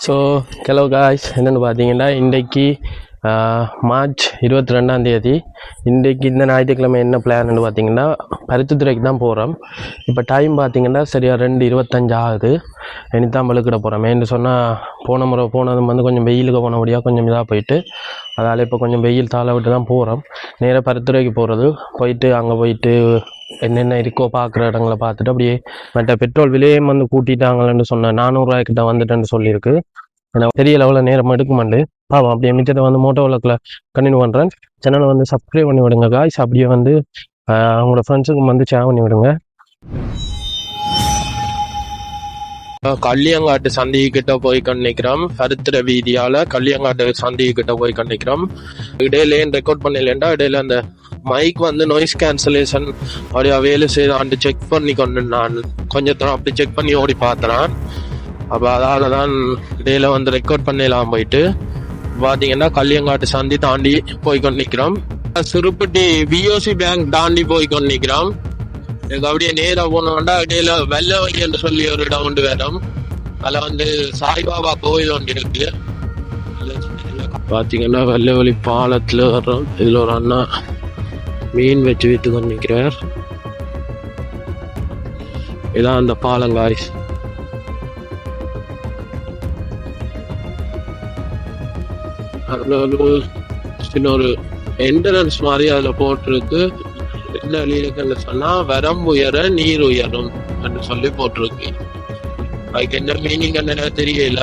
So hello guys, என்னென்னு பார்த்தீங்கன்னா இன்றைக்கி மார்ச் 22 இன்றைக்கி இந்த ஞாயிற்றுக்கிழமை என்ன பிளான்னு பார்த்தீங்கன்னா பருத்தித்துறைக்கு தான் போகிறோம். இப்போ டைம் பார்த்தீங்கன்னா சரியாக 2:25 ஆகுது. இனித்தான் பழுக்கிட போகிறோம். ஏன்னு சொன்னால் போனது வந்து கொஞ்சம் வெயிலுக்கு போனபடியாக கொஞ்சம் இதாக போயிட்டு அதால் இப்போ கொஞ்சம் வெயில் தாள விட்டு தான் போகிறோம். நேராக பருத்தித்துறைக்கு போகிறது. போயிட்டு அங்கே போயிட்டு என்னென்ன இருக்கோ பார்க்குற இடங்களை பார்த்துட்டு அப்படியே மற்ற பெட்ரோல் விலையும் வந்து கூட்டிட்டாங்களேன்னு சொன்னேன். 400 ரூபாய்க்கிட்ட வந்துட்டேன்னு சொல்லியிருக்கு. எனக்கு பெரிய லெவலில் நேரம் எடுக்குமாண்டு அப்படியே மிச்சத்தை வந்து மோட்டோ விளக்கில் கண்டினியூ பண்ணுறேன். சேனலை வந்து சப்ஸ்கிரைப் பண்ணி விடுங்க காய்ஸ். அப்படியே வந்து அவங்களோட ஃப்ரெண்ட்ஸுக்கும் வந்து ஷேர் பண்ணி விடுங்க. கல்லியங்காட்டு சந்திக்கிட்ட போய் கண்டிக்கிறோம். பருத்திர வீதியால் கல்லியங்காட்டு சந்திக்கிட்ட போய் கண்டிக்கிறோம். இடையிலேயும் ரெக்கார்ட் பண்ணலேண்டா இடையில அந்த மைக் வந்து நாய்ஸ் கேன்சலேஷன் அப்படியே வேலை செய்தாண்டு செக் பண்ணி கொண்டு நான் கொஞ்சம் அப்படி செக் பண்ணி ஓடி பார்த்தேன். அப்போ அதால் தான் இடையில வந்து ரெக்கார்ட் பண்ணலாம். போயிட்டு பார்த்தீங்கன்னா கல்லியங்காட்டு சந்தி தாண்டி போய் கொண்டிருக்கிறோம். சிறுப்பட்டி பிஓசி பேங்க் தாண்டி போய் கொண்டிருக்கிறோம். எனக்கு அப்படியே நேராக போனோம்னா இடையில வெள்ளவழி என்று சொல்லி ஒரு இடம் உண்டு வேணும். அதில் வந்து சாய்பாபா கோயில் ஒன்று இருக்கு. பார்த்தீங்கன்னா வெள்ளவழி பாலத்தில் வர்றோம். இதில் ஒரு அண்ணா மீன் வச்சு விட்டு கொண்டிருக்கிறார். இதான் அந்த பாலங்காய். சின்ன ஒரு என்ட்ரன்ஸ் மாதிரி அதில் போட்டிருக்கு. என்ன எழுதியிருக்குன்னு சொன்னால் வரம் உயர நீர் உயரும் என்று சொல்லி போட்டிருக்கு. அதுக்கு என்ன மீனிங் என்ன தெரியல.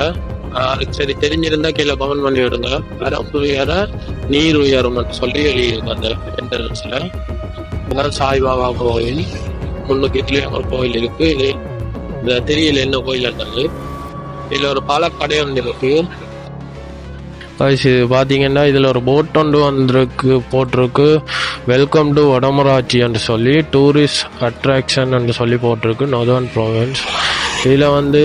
சரி, தெரிஞ்சிருந்தா கீழே கமெண்ட் பண்ணி விடுங்க. வரம் உயர நீர் உயரும் சொல்லி எழுதியிருக்கு அந்த என்ட்ரன்ஸ்ல. இதுதான் சாய்பாபா கோயில். முன்னுக்கு இதுலேயும் ஒரு கோயில் இருக்கு. இது இந்த தெரியல என்ன கோயில் இருந்தாங்க. இதில் ஒரு பழக்கடை ஒன்று இருக்கு. இது பார்த்தீங்கன்னா இதில் ஒரு போட் ஒன்று வந்திருக்கு, போட்டிருக்கு வெல்கம் டு வடமராட்சி என்று சொல்லி டூரிஸ்ட் அட்ராக்ஷன் என்று சொல்லி போட்டிருக்கு நார்தர்ன் ப்ரோவின்ஸ். இதில் வந்து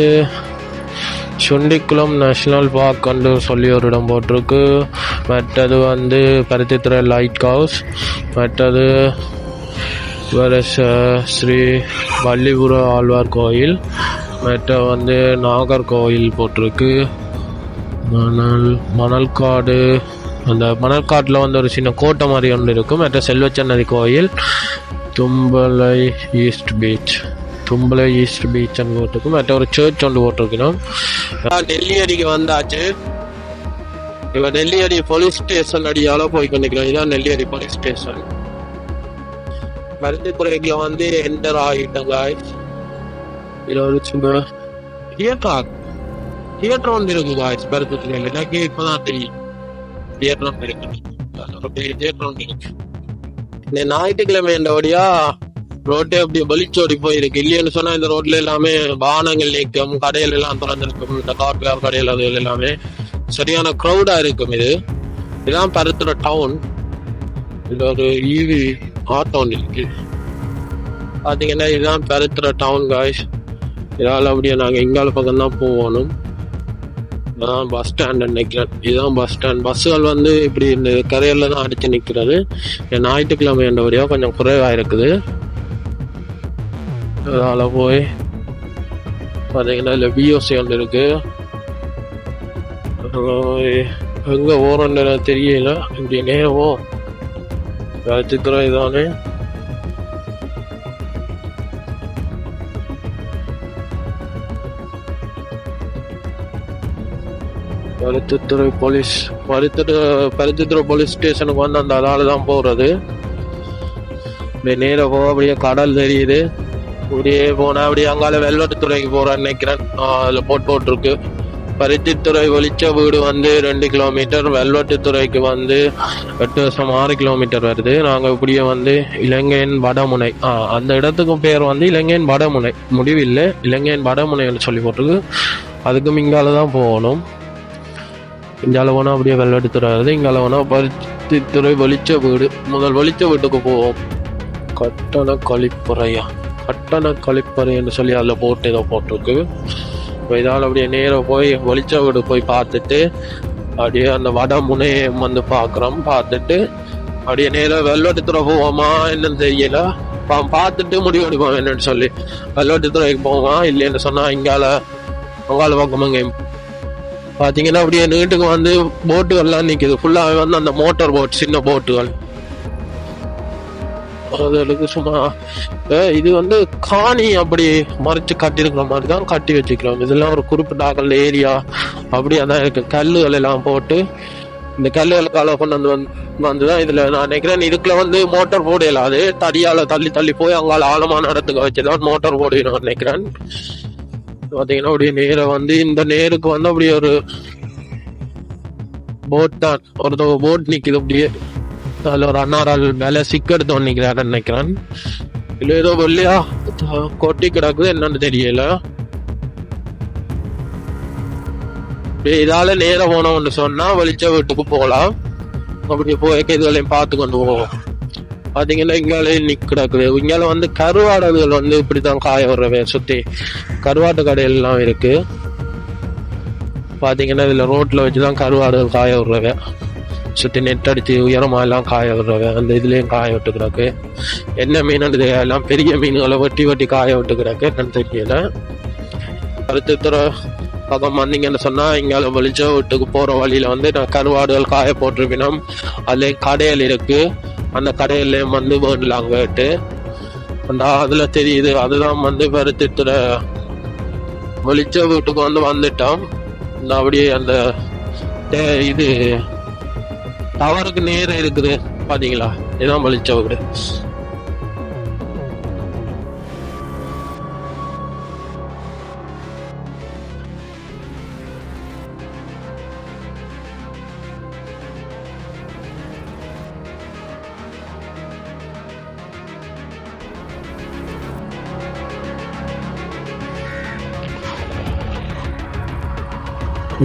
சுண்டிக்குளம் நேஷ்னல் பார்க் என்று சொல்லி ஒரு இடம் போட்டிருக்கு. மற்றது வந்து பருத்தித்துறை லைட் ஹவுஸ், மற்றது வேறு ஸ்ரீ வள்ளிபுர ஆழ்வார் கோயில், மற்ற வந்து நாகர்கோவில் போட்டிருக்கு. மணல்காடு, அந்த மணல்காட்டில் வந்து ஒரு சின்ன கோட்டை மாதிரி ஒன்று இருக்கும். மற்ற செல்வச்சன்னதி கோயில், தும்பலை ஈஸ்ட் பீச் போட்டிருக்கு. மற்ற ஒரு சர்ச் ஒன்று போட்டிருக்கணும். நெல்லியடிக்கு வந்தாச்சு. இப்போ நெல்லியடி போலீஸ் ஸ்டேஷன் அடியால போய் கொண்டிருக்கிறோம். இதுதான் நெல்லியடி போலீஸ் ஸ்டேஷன். பருத்தித்துறைக்கு வந்து என்டர் ஆகிட்டங்க. இதில் ஒரு சும்மா தியேட்டர் ஒன்று இருக்கு காய்ஸ் பருத்தித்துறையில். எனக்கு இப்பதான் தெரியும் தியேட்டர் ஒன்று இருக்கு. தியேட்டர் ஒன்று இருக்கு. இந்த ஞாயிற்றுக்கிழமை என்றபடியா ரோட்டே அப்படியே பலிச்சோடி போயிருக்கு. இல்லைன்னு சொன்னா இந்த ரோட்ல எல்லாமே வாகனங்கள் நீக்கம், கடைகள் எல்லாம் திறந்திருக்கும். இந்த கார்பேர் கடைகள் அது எல்லாமே சரியான க்ரௌடா இருக்கும். இதுதான் பருத்தித்துறை டவுன். இதுல ஒரு ஈவி ஆட்டோ ஒன்று இருக்கு. பாத்தீங்கன்னா இதுதான் பருத்தித்துறை டவுன் காய்ஸ். இதால அப்படியே நாங்க இங்கால பக்கம் தான் போகணும். இதான் பஸ் ஸ்டாண்ட் நினைக்கிறேன். இதுதான் பஸ் ஸ்டாண்ட். பஸ்ஸுகள் வந்து இப்படி இந்த கரையில தான் அடிச்சு நிற்கிறது. ஞாயிற்றுக்கிழமை என்றபடியா கொஞ்சம் குறைவா இருக்குது. அதனால போய் பார்த்தீங்கன்னா இல்லை பிஓசி ஒன்று இருக்கு. எங்கே ஓரன்னு தெரியல. இப்படி நேரமோ பருத்தித்துறை தானே. பருத்தித்துறை போலீஸ் ஸ்டேஷனுக்கு வந்து அந்த அதால தான் போகிறது. நேராக போக அப்படியே கடல் தெரியுது. அப்படியே போனால் அப்படியே அங்கால வெள்ளத்துறைக்கு போகிறேன்னு நினைக்கிறேன். அதில் போட்டிருக்கு பருத்தித்துறை வெளிச்ச வீடு வந்து 2 கிலோமீட்டர், வெள்ளத்துறைக்கு வந்து 8 கிலோமீட்டர் வருது. நாங்கள் இப்படியே வந்து இலங்கையின் வடமுனை, அந்த இடத்துக்கு பேர் வந்து இலங்கையின் வடமுனை, முடிவில்லை இலங்கையின் வடமுனைன்னு சொல்லி போட்டிருக்கு. அதுக்கும் இங்கால தான் போகணும். இங்கால போனால் அப்படியே வெள்ளத்துறை வருது. இங்கால போனால் பருத்தித்துறை வெளிச்ச வீடு. முதல் வெளிச்ச வீட்டுக்கு போவோம். கட்டண கழிப்பறைன்னு சொல்லி அதில் போட்டு ஏதோ போட்டிருக்கு. இப்போ இதால் அப்படியே நேராக போய் வெளிச்ச வீடு போய் பார்த்துட்டு அப்படியே அந்த வடமுனையை வந்து பார்த்துட்டு அப்படியே நேராக வெள்ளத்துறை போவோமா என்னன்னு தெரியல. பார்த்துட்டு முடிவு எடுப்போம் என்னன்னு சொல்லி. வெள்ளத்துறைக்கு போவோமா இல்லைன்னு சொன்னால் அங்கால பக்கமாக பாத்தீங்கன்னா அப்படியே நீட்டுக்கு வந்து போட்டுகள்லாம் நிக்குது. ஃபுல்லாவே வந்து அந்த மோட்டார் போட், சின்ன போட்டுகள். அதுக்கு சும்மா இது வந்து காணி அப்படி மறைச்சு கட்டிருக்கிற மாதிரி தான் கட்டி வச்சுக்கிறோம். இதெல்லாம் ஒரு குறிப்பிட்ட அகல் ஏரியா அப்படியே தான் இருக்கு. கல்லுகள் எல்லாம் போட்டு இந்த கல்லுகளுக்கால கொண்டு வந்துதான் இதுல நான் நினைக்கிறேன். இதுக்குள்ள வந்து மோட்டார் போடையில அது தடியால தள்ளி தள்ளி போய் அங்கால ஆழமான இடத்துக்கு வச்சுதான் மோட்டார் போடுவேன் நினைக்கிறேன். பாத்தீங்கன்னா அப்படியே நேரம் வந்து இந்த நேருக்கு வந்து அப்படியே ஒரு போட் தான், ஒரு போட் நிக்குது அப்படியே. அதுல ஒரு அண்ணாரால் மேல சிக்கெடுத்து நிக்கிறாரு நினைக்கிறேன். இல்ல ஏதோ வெள்ளையா கொட்டி கிடக்குது, என்னன்னு தெரியல. இதால நேரம் போனோம்னு சொன்னா வெளிச்ச வீட்டுக்கு போகலாம். அப்படியே போய் இதுகளையும் பார்த்து கொண்டு போவோம். பாத்தீங்கன்னா இங்காலே கிடக்குது. இங்கால வந்து கருவாடுகள் வந்து இப்படித்தான் காய விடுறவே. சுத்தி கருவாட்டு கடைகள் எல்லாம் இருக்கு. பாத்தீங்கன்னா இதுல ரோட்ல வச்சுதான் கருவாடுகள் காய விடுறவே. சுத்தி நெட் அடிச்சு உயரமா எல்லாம் காய விடுறவே. அந்த இதுலயும் காய விட்டு கிடக்கு. என்ன மீன் எல்லாம் பெரிய மீன்களை வெட்டி வெட்டி காய விட்டு கிடக்கு, என்னன்னு தெரியல. அடுத்த பக்கம் வந்தீங்கன்னு சொன்னா இங்கால வெளிச்ச வீட்டுக்கு போற வழியில வந்து நான் கருவாடுகள் காய போட்டிருப்பினோம். அதுல கடைகள் இருக்கு. அந்த கடையிலையும் வந்து வேண்டலாம் கேட்டு அந்த அதுல தெரியுது. அதுதான் வந்து பருத்தித்துற வெளிச்ச வீட்டுக்கு வந்து வந்துட்டோம். இந்த அப்படியே அந்த இது டவருக்கு நேரம் இருக்குது பாத்தீங்களா, இதுதான் வெளிச்ச வீடு.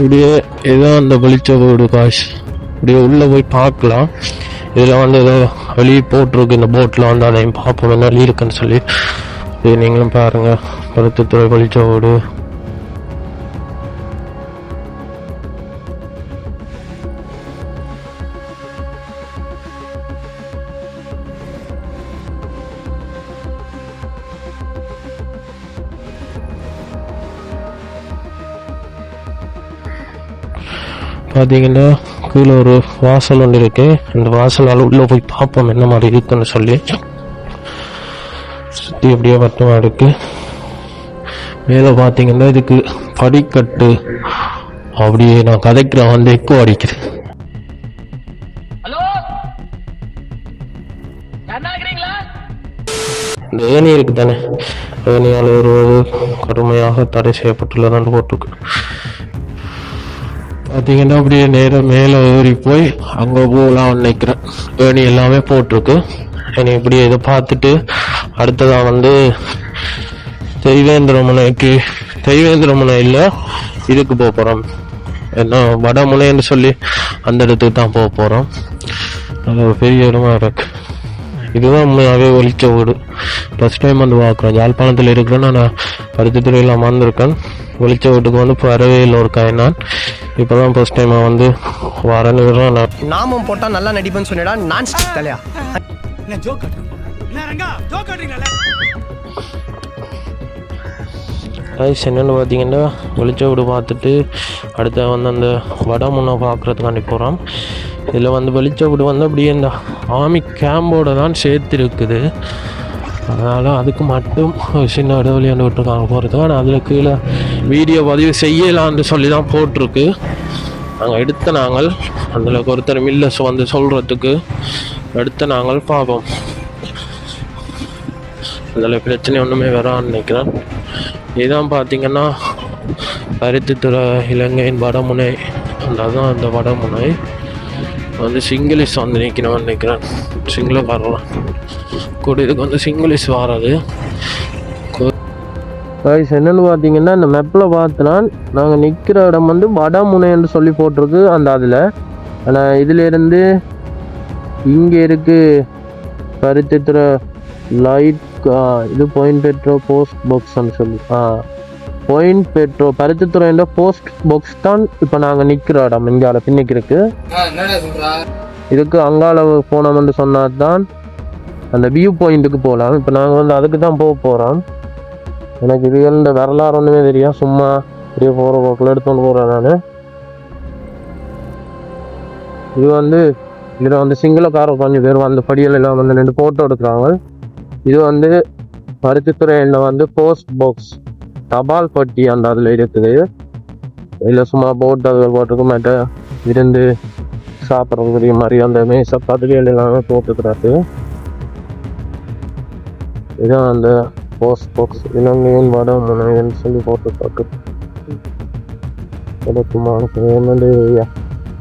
இப்படியே ஏதோ அந்த வெளிச்ச வீடு காசு இப்படியே உள்ள போய் பார்க்கலாம். இதுல வந்து ஏதோ வெளியே போட்டிருக்கு இந்த போட்ல வந்து, அதையும் பார்ப்போம் என்ன வெளியே இருக்குன்னு சொல்லி. இது நீங்களும் பாருங்க, பருத்தித்துறை வெளிச்ச வீடு. பார்த்தீங்கன்னா கீழே ஒரு வாசல் ஒன்று இருக்கு. அந்த வாசலால் உள்ள போய் பார்ப்போம் என்ன மாதிரி இருக்குன்னு சொல்லி. சுற்றி அப்படியே வட்டமா இருக்கு. மேலே பார்த்தீங்கன்னா இதுக்கு படிக்கட்டு அப்படியே நான் கதைக்கிறேன் வந்து எக்கோ அடிக்குது. இந்த ஏணி இருக்கு தானே, ஏணியால் வருவது கடுமையாக தடை செய்யப்பட்டுள்ளதான்னு போட்டிருக்கு. பார்த்தீங்கன்னா அப்படியே நேரம் மேலே ஏறி போய் அங்கே போகலாம் நினைக்கிறேன். ஏணி எல்லாமே போட்டிருக்கு. ஏணி இப்படியே இதை பார்த்துட்டு அடுத்ததான் வந்து தெய்வேந்திரமுனையில் இதுக்கு போக போகிறோம். என்ன வடமுனைன்னு சொல்லி அந்த இடத்துக்கு தான் போக போகிறோம். அது ஒரு பெரிய இடமா இருக்கு. இதுதான் உண்மையாகவே வெளிச்ச வீடு. ஃபர்ஸ்ட் டைம் வந்து பார்க்குறேன். யாழ்ப்பாணத்தில் இருக்கிறேன்னு நான் பருத்தித்துறையில் அமர்ந்திருக்கேன். வெளிச்ச வீட்டுக்கு வந்து வரவே இல்லை ஒரு நான். இப்போதான் ஃபர்ஸ்ட் டைம் வந்து வரேன்னு. நாமம் போட்டால் நல்லா நடிப்பேன்னு சொன்னடா. நான் தலையா என்னென்னு பார்த்தீங்கன்னா வெளிச்ச வீடு பார்த்துட்டு அடுத்த வந்து அந்த வடமுனை பார்க்குறதுக்காண்டி போகிறோம். இதில் வந்து வெளிச்ச வீடு வந்து அப்படியே இந்த ஆர்மி கேம்போட தான் சேர்த்துருக்குது. அதனால் அதுக்கு மட்டும் சின்ன இடைவெளியாண்டு விட்டுருக்காங்க போகிறதுக்கு. ஆனால் அதில் கீழே வீடியோ பதிவு செய்யலான்னு சொல்லி தான் போட்டிருக்கு. நாங்கள் அதில் ஒருத்தர் மில்லஸ் வந்து சொல்கிறதுக்கு நாங்கள் பார்ப்போம். அதில் பிரச்சனை ஒன்றுமே வரான்னு நினைக்கிறேன். இதுதான் பார்த்தீங்கன்னா பருத்தித்துறை இலங்கையின் வடமுனை. அதுதான் அந்த வடமுனை வந்து சிங்கிலீஷ் வந்து நிற்கணும்னு நினைக்கிறேன். சிங்களம் வரலாம் கூட இதுக்கு வந்து சிங்கிலீஷ் வராது. என்னன்னு பார்த்தீங்கன்னா இந்த மெப்பில் பார்த்தோன்னா நாங்கள் நிற்கிற இடம் வந்து வடமுனைன்னு சொல்லி போட்டிருக்கு அந்த அதில். ஆனால் இதிலேருந்து இங்கே இருக்குது பருத்தித்துறை லைட் இது பாயிண்ட் பெட்ரோ போஸ்ட் பாக்ஸ்ன்னு சொல்லி பாயிண்ட் பெட்ரோ பருத்தித்துறைன்ற போஸ்ட் பாக்ஸ் தான் இப்போ நாங்கள் நிற்கிற இடம். இங்கால பின்னிக்கு இருக்கு. இதுக்கு அங்கால போனோம்னு சொன்னால் தான் அந்த வியூ பாயிண்ட்டுக்கு போகலாம். இப்போ நாங்கள் வந்து அதுக்கு தான் போகிறோம். எனக்கு இது இந்த வரலாறு ஒன்றுமே தெரியும். சும்மா பெரிய போகிற போக்கில் எடுத்துகிட்டு போகிறேன் நான். இது வந்து இதில் வந்து சிங்களக்கார கொஞ்சம் பேர் வந்து படிகள் எல்லாம் வந்து நின்று ஃபோட்டோ எடுக்கிறாங்க. இது வந்து பருத்தித்துறையில் வந்து போஸ்ட் பாக்ஸ் தபால் பட்டி அந்த அதில் இருக்குது. இதில் சும்மா போட்டு அதில் போட்டுருக்கு மற்ற இருந்து சாப்பிட்றதுக்குரிய மாதிரி அந்த மேசை பதவிகள் எல்லாமே போட்டுக்கிறாரு. இதான் அந்த போஸ்ட் பாக்ஸ் இலங்கையின் வட முனைன்னு சொல்லி போட்டுருக்காரு.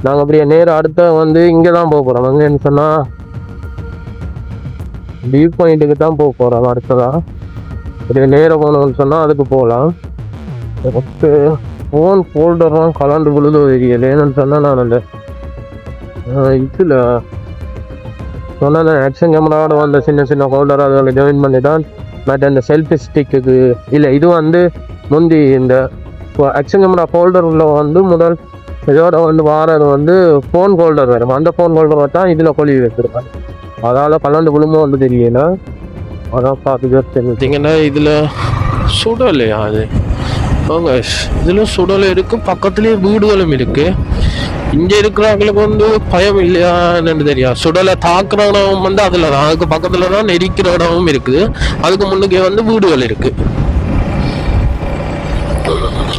நாங்கள் அப்படியே நேரம் அடுத்த வந்து இங்கே தான் போக போகிறோம். அங்கேன்னு சொன்னால் வியூ பாயிண்ட்டுக்கு தான் போக போகிறோம். அடுத்ததான் அப்படியே நேரம் போகணும்னு சொன்னால் அதுக்கு போகலாம். எனக்கு ஃபோன் ஃபோல்டர்லாம் கலண்டு விழுதோ தெரியல. ஏன்னு சொன்னால் நான் அந்த இதில் சொன்னால் ஆக்ஷன் கேமராவோட வந்த சின்ன சின்ன ஹோல்டர் அதில் ஜாயின் பண்ணி தான் பட் அந்த செல்ஃபி ஸ்டிக்கு இல்லை. இது வந்து முந்தி இந்த ஆக்ஷன் கேமரா ஹோல்டரில் வந்து முதல் இதோட வந்து வாரது வந்து ஃபோன் ஹோல்டர் வரும். அந்த ஃபோன் ஹோல்டரை தான் இதில் கொழுவி வச்சுருக்காங்க. அதால் கலந்து விழுமோ வந்து தெரியல. அதான் பார்த்தீங்கன்னா இதில் சுடலையா அது இதில் சுடலை இருக்குது. பக்கத்துலேயே வீடுகளும் இருக்குது. இங்கே இருக்கிறவங்களுக்கு வந்து பயம் இல்லையா என்னன்னு தெரியாது. சுடலை தாக்குற இடமும் வந்து அதில் தான், அதுக்கு பக்கத்தில் தான் நெரிக்கிற இடமும் இருக்குது. அதுக்கு முன்னுக்கே வந்து வீடுகள் இருக்குது.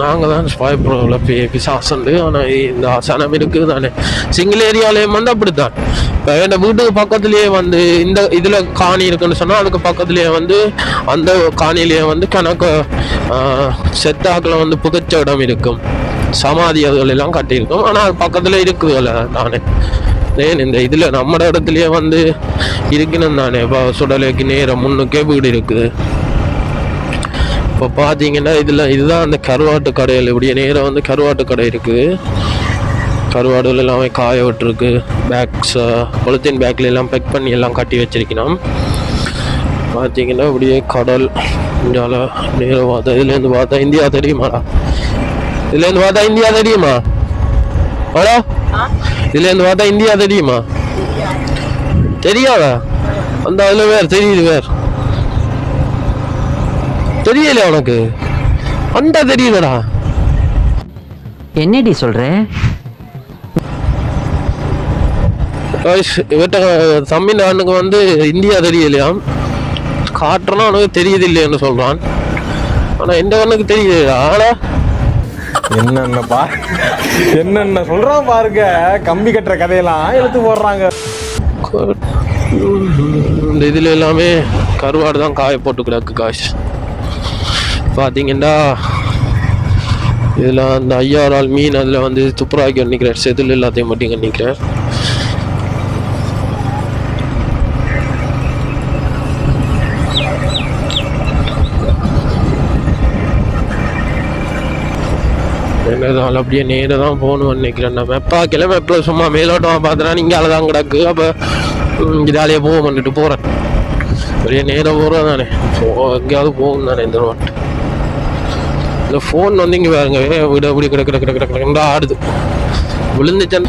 நாங்கள் தான் ஸ்பாய்ப்ரோவில் பிசாசண்டு. ஆனால் இந்த ஆசனம் இருக்குது தானே. சிங்கிள் ஏரியாலேயும் வந்து அப்படித்தான். இப்போ என் வீட்டுக்கு பக்கத்துலேயே வந்து இந்த இதில் காணி இருக்குன்னு சொன்னால் அதுக்கு பக்கத்துலேயே வந்து அந்த காணிலேயே வந்து கணக்கு செத்தாக்கில் வந்து புதைச்ச இடம் இருக்கும். சமாதி அதுகள் எல்லாம் கட்டியிருக்கும். ஆனால் அது பக்கத்தில் இருக்குதுல்ல தானே. ஏன் இந்த இதில் நம்ம இடத்துலையே வந்து இருக்கணும் தானே. இப்போ சுடலைக்கு நேரம் முன்னுக்கே வீடு இருக்குது. இப்போ பார்த்தீங்கன்னா இதுதான் அந்த கருவாட்டு கடையில் இப்படியே நேரம் வந்து கருவாட்டு கடை இருக்குது. கருவாடுகள் எல்லாமே காய விட்டுருக்கு. பேக்ஸ் பொலித்தீன் பேக்கில் எல்லாம் பேக் பண்ணி எல்லாம் கட்டி வச்சிருக்கணும். பார்த்தீங்கன்னா இப்படியே கடல் இந்தியாவில் நேரம் பார்த்தா இதுலேருந்து பார்த்தா இந்தியா தெரியுமாடா? இதுலேருந்து பார்த்தா இந்தியா தெரியுமா? ஹலோ, இதுலேருந்து பார்த்தா இந்தியா தெரியுமா? தெரியாதா? அந்த அதில் வேறு தெரியுது வேறு தெரியல உனக்கு? அந்த தெரியுதுடா. என்னடி சொல்ற? தமிழ்நாட்டுக்கு வந்து இந்தியா தெரியலையாம். காட்டுறனா உனக்கு தெரியுது இல்லைன்னு சொல்றான். ஆனா எந்த கண்ணுக்கு தெரியுது. ஆனா என்னென்ன சொல்றான் பாருங்க. கம்பி கட்டுற கதையெல்லாம் எடுத்து போடுறாங்க. இந்த இதுல எல்லாமே கருவாடு தான் காய போட்டு கிடக்கு. காசு பார்த்தீங்கன்னா இதில் அந்த 5000 மீன் அதில் வந்து துப்புராக்கி நிற்கிறார். செதில் எல்லாத்தையும் மட்டும் நிற்கிறார். என்னதால் அப்படியே நேராக தான் போகணும்னு நினைக்கிறேன். நான் மெப்பாக்கல மெப்பில் சும்மா மேலோட்டமாக பார்த்துனா இங்கே அழதான் கிடக்கு. அப்போ இதாலேயே போக பண்ணிட்டு போகிறேன். அப்படியே நேராக போகிறோம் தானே. எங்கேயாவது போகும் தானே இந்த ரோட்டு. இந்த ஃபோன் வந்து இங்கே பாருங்க விட அப்படி கிடக்கிற ஆடுது. விழுந்துச்சன்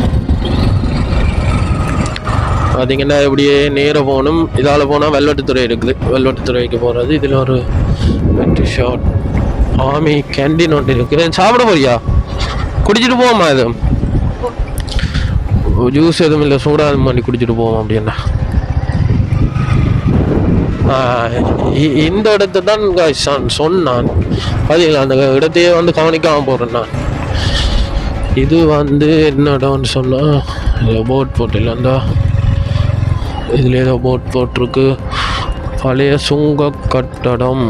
பார்த்தீங்கன்னா இப்படியே நேராக போகணும். இதால் போனால் வெள்வெட்டுத்துறை இருக்குது. வெள்வெட்டுத்துறைக்கு போகிறது. இதில் ஒரு வெட்டி ஷாட் ஆமி கேண்டீன் ஒன்று இருக்குது. சாப்பிட போறியா? குடிச்சிட்டு போவோமா? இது ஜூஸ் எதுவும் இல்லை, சூடாக பண்ணி குடிச்சிட்டு போவோம் அப்படின்னா. இந்த இடத்தை தான் சொன்னான். பார்த்தீங்களா, அந்த இடத்தையே வந்து கவனிக்காமல் போகிறேன் நான். இது வந்து என்ன இடம்னு சொன்னால் போட் போட்டில் அந்த இதில் ஏதோ போட் போட்டிருக்கு. பழைய சுங்க கட்டடம்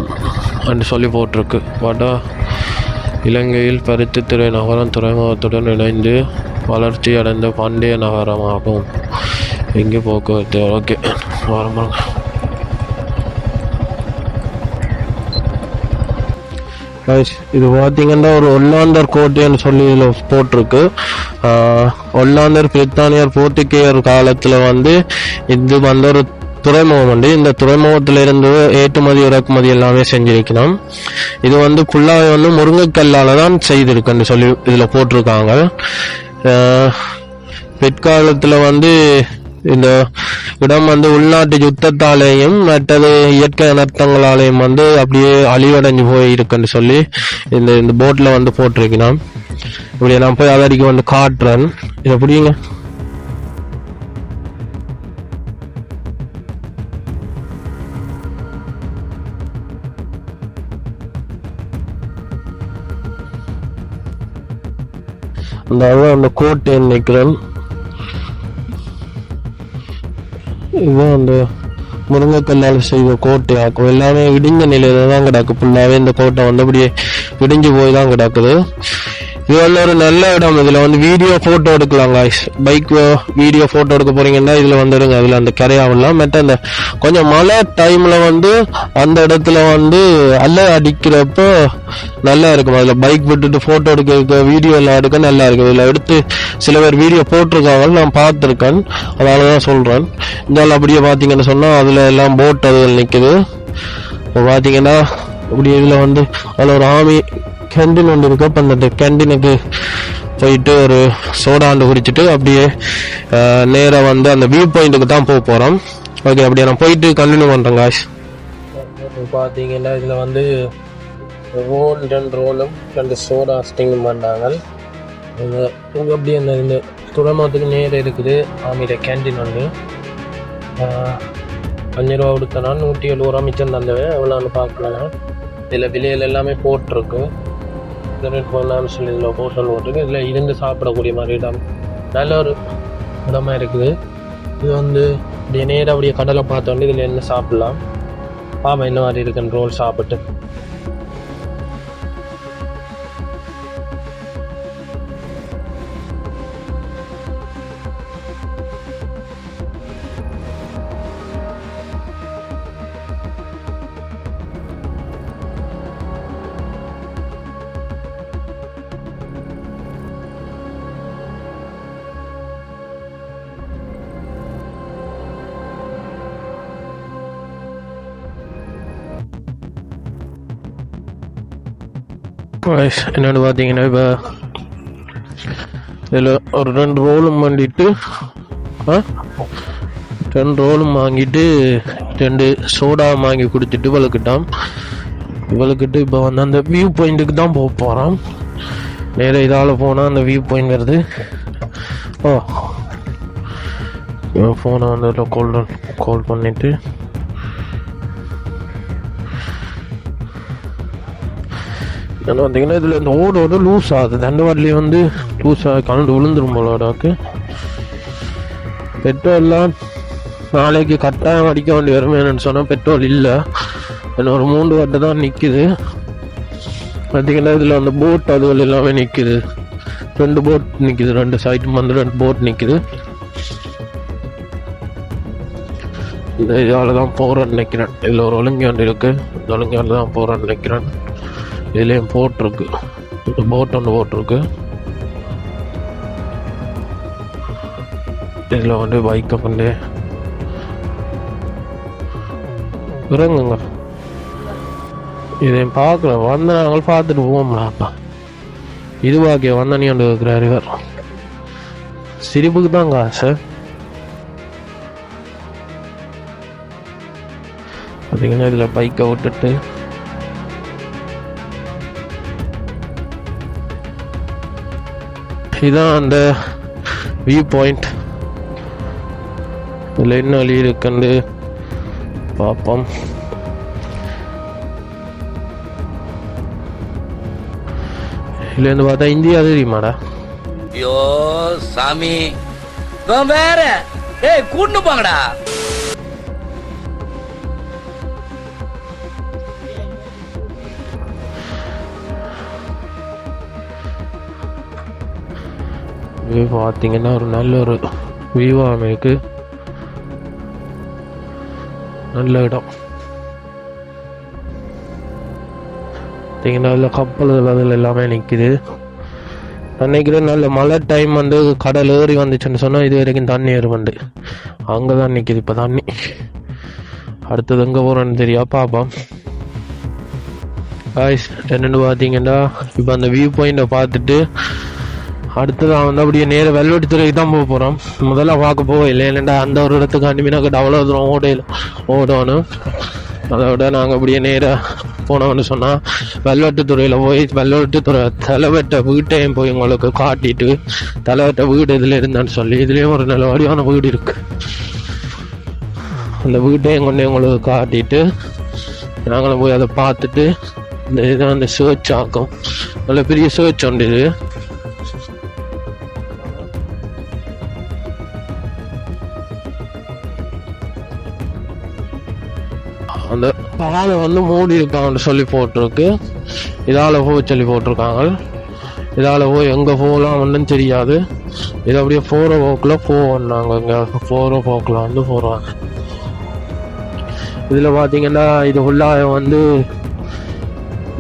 என்று சொல்லி போட்டிருக்கு. வட இலங்கையில் பருத்தித்துறை நகரம் துறைமுகத்துடன் இணைந்து வளர்ச்சி அடைந்த பண்டைய நகரமாகும். எங்கே போக்குவரத்து? ஓகே, வரமாங்க. இது பார்த்தீங்கன்னா ஒரு ஒல்லாந்தர் கோட்டைன்னு சொல்லி இதில் போட்டிருக்கு. ஒல்லாந்தர் பிரித்தானியர் போர்த்துகேயர் காலத்தில் வந்து இது வந்து ஒரு துறைமுகம் உண்டு. இந்த துறைமுகத்திலிருந்து ஏற்றுமதி இறக்குமதி எல்லாமே செஞ்சிருக்கணும். இது வந்து ஃபுல்லாக வந்து முருங்கைக்கல்லால் தான் செய்திருக்குன்னு சொல்லி இதில் போட்டிருக்காங்க. பிற்காலத்தில் வந்து இந்த இடம் வந்து உள்நாட்டு யுத்தத்தாலேயும் மற்றது இயற்கை அனர்த்தங்களாலேயும் வந்து அப்படியே அழிவடைஞ்சு போயிருக்குன்னு சொல்லி இந்த போட்டில் வந்து போட்டிருக்கணும். இப்படி நான் போய் அதடிக்கு வந்து காட்டுறேன். இதை பிடிங்க. அந்த கோட்டை நிற்கிறேன். இதுதான் அந்த முருங்கைக்கல்லால் செய்த கோட்டை ஆக்கும். எல்லாமே இடிஞ்ச நிலையில தான் கிடக்கு. ஃபுல்லாவே இந்த கோட்டை வந்து அப்படியே இடிஞ்சு போய் தான் கிடக்குது. இது வந்து ஒரு நல்ல இடம். இதுல வந்து வீடியோ போட்டோ எடுக்கலாம் காய்ஸ். பைக் வீடியோ போட்டோ எடுக்க போறீங்கன்னா இதுல வந்துடுங்க. அதுல அந்த கரையாவெல்லாம் மற்ற அந்த கொஞ்சம் மழை டைம்ல வந்து அந்த இடத்துல வந்து அலை அடிக்கிறப்போ நல்லா இருக்கும். அதுல பைக் விட்டுட்டு போட்டோ எடுக்க வீடியோ எல்லாம் எடுக்க நல்லா இருக்கும். இதுல எடுத்து சில பேர் வீடியோ போட்டிருக்காங்க, நான் பார்த்துருக்கேன், அதனாலதான் சொல்றேன். இருந்தாலும் அப்படியே பாத்தீங்கன்னு சொன்னா அதுல எல்லாம் போட் அதுகள் நிக்குது. இப்போ பாத்தீங்கன்னா அப்படியே இதுல வந்து அதுல ஒரு ஆமி கேண்டீன் ஒன்று இருக்கு. அப்போ அந்த கேண்டீனுக்கு போயிட்டு ஒரு சோடாண்டு குடிச்சிட்டு அப்படியே நேராக வந்து அந்த வியூ பாயிண்ட்டுக்கு தான் போக போகிறோம். ஓகே, அப்படியே நான் போயிட்டு கண்டினியூ பண்ணுறேன் காய்ஸ். பார்த்தீங்கன்னா இதில் வந்து ரெண்டு ரோலும் 2 சோடா ஸ்டிங்கும் பண்ணாங்க. இங்கே அப்படியே இந்த துறைமுகத்துக்கு நேரம் இருக்குது ஆமியில கேண்டீன் ஒன்று. 5 ரூபா கொடுத்தனா 170 ரூபா மிச்சம் தந்தவே எவ்வளோன்னு பார்க்கலாம். இதில் விலையில் எல்லாமே போட்டிருக்கு. சொல்லி இதில் ஹோட்டல் போட்டிருக்கு. இதில் இருந்து சாப்பிடக்கூடிய மாதிரி இடம், நல்ல ஒரு இடமா இருக்குது. இது வந்து அப்படியே நேராக அப்படியே கடலை பார்த்தோன்னே இதில் என்ன சாப்பிடலாம். பாப்பா என்ன மாதிரி இருக்குன்னு ரோல் சாப்பிட்டு. என்னென்னு பார்த்தீங்கன்னா இப்போ இதில் ஒரு 2 ரோலும் பண்ணிட்டு 2 ரோலும் வாங்கிட்டு 2 சோடா வாங்கி குடிச்சிட்டு இவளுக்கிட்டு இப்போ வந்து அந்த வியூ பாயிண்ட்டுக்கு தான் போக போகிறோம். நேராக இதால் போனால் அந்த வியூ பாயிண்ட் வருது. ஃபோனை வந்து கால் பண்ணிட்டு என்ன பார்த்தீங்கன்னா இதில் இந்த ஓடோட லூஸ் ஆகுது. தண்டவாட்டிலே வந்து லூஸ் ஆகி கலந்து விழுந்துரும் போலோடாக்கு. பெட்ரோல்லாம் நாளைக்கு கட்டாயம் அடிக்க வேண்டி வரும். என்னன்னு சொன்னால் பெட்ரோல் இல்லை, இன்னும் ஒரு 3 வட்டை தான் நிற்குது. பார்த்தீங்கன்னா இதில் அந்த போட் அதுகள் எல்லாமே நிற்குது. 2 போட் நிற்குது, 2 சைடும் வந்து 2 போட் நிற்குது. இந்த இதால் தான் போகிறேன்னு நினைக்கிறேன். இதில் ஒரு ஒழுங்காண்டு இருக்குது, இந்த ஒழுங்காண்டு தான் போகிறேன்னு நினைக்கிறேன். இதுலேயும் போட்டிருக்கு, போட் ஒன்று போட்டிருக்கு. இதில் வந்து பைக்கை கொண்டு இறங்குங்க. இதையும் பார்க்கல, வந்த நாங்கள் பார்த்துட்டு போவோம்லாப்பா. இது பாக்கிய வந்த நீ ஒன்று இருக்கிறாரு இவர். சிரிப்புக்கு தான் காசு. பார்த்தீங்கன்னா இதில் பைக்கை விட்டுட்டு இதுதான் அந்த வியூ பாயிண்ட். இதில் என்ன வழி இருக்குன்னு பார்ப்போம். இதுலேருந்து பார்த்தா இந்தியா தெரியுமாடா? ஐயோ சாமி, வேற கூட்டு போங்கடா. பார்த்தீங்கன்னா ஒரு நல்ல ஒரு வியூவாக இருக்கு, நல்ல இடம். பார்த்தீங்கன்னா அதில் கப்பல் அதில் எல்லாமே நிற்குது. நினைக்கிறேன் நல்ல மழை டைம் வந்து கடல் ஏறி வந்துச்சுன்னு சொன்னால் இது வரைக்கும் தண்ணி ஏறுவண்டு அங்கே தான் நிற்கிது இப்போ தண்ணி. அடுத்தது எங்கே போகிறோன்னு தெரியா பார்ப்போம். காய்ஸ் என்னென்னு பார்த்தீங்கன்னா இப்போ அந்த வியூ பாயிண்டை பார்த்துட்டு அடுத்ததான் வந்து அப்படியே நேராக வெள்வெட்டுத்துறைக்கு தான் போக போகிறோம். முதல்ல பார்க்க போக இல்லை, இல்லைண்டா அந்த ஒரு இடத்துக்கு அனுப்பினாக்கிட்ட அவ்வளோ தூரம் ஓடணும். அதை விட நாங்கள் அப்படியே நேராக போனோம்னு சொன்னால் வெள்வெட்டுத்துறையில் போய் வெள்வெட்டுத்துறை தலைவட்ட வீட்டையும் போய் உங்களுக்கு காட்டிட்டு, தலைவட்ட வீடு இதில் இருந்தான்னு சொல்லி இதுலேயும் ஒரு நல்ல வடிவான வீடு இருக்குது, அந்த வீட்டையும் கொண்டு உங்களுக்கு காட்டிட்டு நாங்களும் போய் அதை பார்த்துட்டு இந்த இதுதான் அந்த சர்ச் ஆக்கும். நல்ல பெரிய சர்ச் உண்டு இது. அந்த பாலை வந்து மூடி இருக்காங்கன்னு சொல்லி போட்டிருக்கு. இதால் போய் சொல்லி போட்டிருக்காங்க. இதால் போய் எங்கே போகலாம் ஒன்றும் தெரியாது. இது அப்படியே 4 o'clock போவோம்னாங்க. இங்கே 4 o'clock வந்து போகிறாங்க. இதில் பார்த்தீங்கன்னா இது ஃபுல்லாக வந்து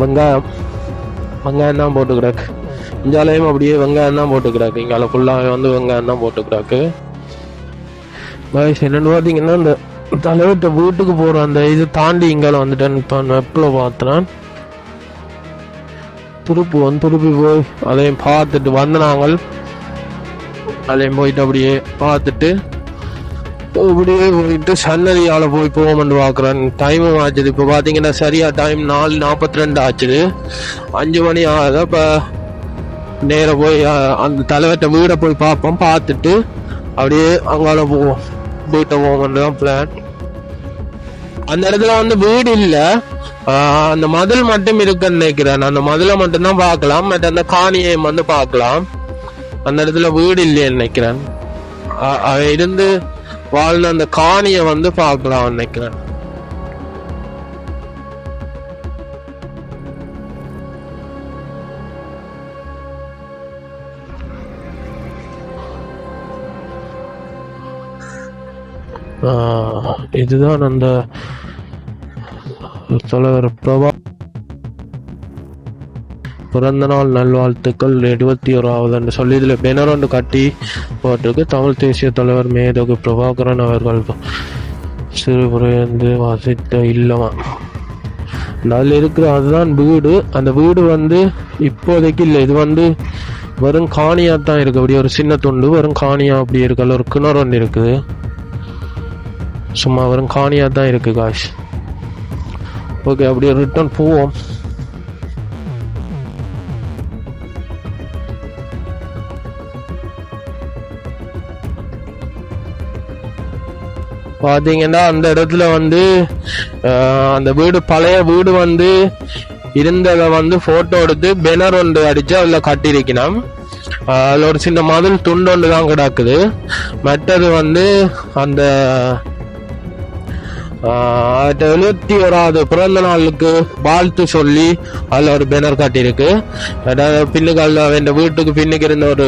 வெங்காயம் தான் போட்டு கிடக்கு. இஞ்சாலையும் அப்படியே வெங்காயம் தான் போட்டு கிடக்கு. இங்கால ஃபுல்லாக வந்து வெங்காயம் தான் போட்டு கிடக்கு. பாய்ஸ் என்னென்னு பார்த்தீங்கன்னா இந்த தலைவர்கிட்ட வீட்டுக்கு போகிற அந்த இது தாண்டி இங்கால வந்துட்டேன். இப்போ வெப்பில் பார்த்தேன். திருப்பி போய் அதையும் பார்த்துட்டு வந்து நாங்கள் அதையும் போயிட்டு அப்படியே பார்த்துட்டு இப்படியே போயிட்டு சன்னதியால் போவோம்னு பார்க்குறேன். டைமும் ஆச்சுது. இப்போ பார்த்தீங்கன்னா சரியா டைம் 4:42 ஆச்சுது. 5 மணி ஆகுது. இப்போ நேராக போய் அந்த தலைவர்கிட்ட வீடை போய் பார்ப்போம். பார்த்துட்டு அப்படியே அங்கால போவோம். வீட்டை போவோம்னு தான் பிளான். அந்த இடத்துல வந்து வீடு இல்லை, அந்த மதில் மட்டும் இருக்குன்னு நினைக்கிறேன். அந்த மதிலை மட்டும்தான் பார்க்கலாம். மற்ற அந்த காணியை வந்து பார்க்கலாம். அந்த இடத்துல வீடு இல்லைன்னு நினைக்கிறேன். இருந்து வாழ்ந்த அந்த காணியை வந்து பார்க்கலாம் நினைக்கிறேன். இதுதான் அந்த தலைவர் பிரபா பிறந்த நாள் நல்வாழ்த்துக்கள் 71வது சொல்லி இதில் பேனர் ஒன்று கட்டி போட்டிருக்கு. தமிழ் தேசிய தலைவர் மேதகு பிரபாகரன் அவர்கள் சிறுபுறைந்து வாசித்த இல்லமா அதில் இருக்கிற அதுதான் வீடு. அந்த வீடு வந்து இப்போதைக்கு இல்லை. இது வந்து வெறும் காணியாக தான் இருக்குது. அப்படி ஒரு சின்ன துண்டு வெறும் காணியாக அப்படி இருக்குல்ல. ஒரு கிணறு ஒன்று இருக்குது. சும்மா வெறும் காணியாக தான் இருக்குது காஷ். ஓகே, அப்படியே ரிட்டர்ன் போவோம். பார்த்தீங்கன்னா அந்த இடத்துல வந்து அந்த வீடு பழைய வீடு வந்து இருந்ததை வந்து ஃபோட்டோ எடுத்து பேனர் ஒன்று அடித்து அதில் கட்டியிருக்கணும். அதில் ஒரு சின்ன மதில் துண்டு ஒன்று தான் கிடக்குது. மற்றது வந்து அந்த 71வது பிறந்த நாளுக்கு வாழ்த்து சொல்லி அதில் ஒரு பேனர் காட்டியிருக்கு. அதாவது பின்னுக்கால என் வீட்டுக்கு பின்னுக்கு இருந்த ஒரு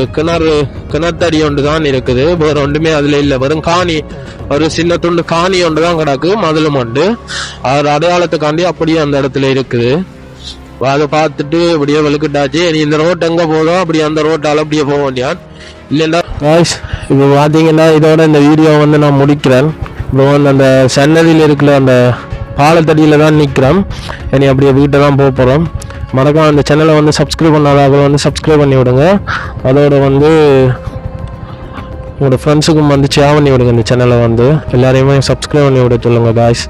கிணத்தடி ஒன்று தான் இருக்குது. வேற ஒன்றுமே அதில் இல்லை. வெறும் காணி, ஒரு சின்ன துண்டு காணி ஒன்று தான் கிடக்கு. மதிலும் உண்டு. அவர் அடையாளத்துக்காண்டி அப்படியே அந்த இடத்துல இருக்குது. அதை பார்த்துட்டு அப்படியே வெளுக்கிட்டாச்சு. நீ இந்த ரோட் எங்கே போதும் அப்படி அந்த ரோட்டால் அப்படியே போக வேண்டியான் இல்லைன்னா. இப்போ பார்த்தீங்கன்னா இதோட இந்த வீடியோ வந்து நான் முடிக்கிறேன். இப்போ வந்து அந்த சன்னதியில் இருக்கிற அந்த பாலத்தடியில் தான் நிற்கிறோம். இனி அப்படியே வீட்டை தான் போக போகிறோம். மறக்காம அந்த சேனலை வந்து சப்ஸ்கிரைப் பண்ணாத வந்து சப்ஸ்கிரைப் பண்ணி விடுங்க. அதோட வந்து உங்களோட ஃப்ரெண்ட்ஸுக்கும் வந்து ஷேர் பண்ணி விடுங்க. இந்த சேனலை வந்து எல்லாரையுமே சப்ஸ்கிரைப் பண்ணி விட சொல்லுங்கள் பாய்ஸ்.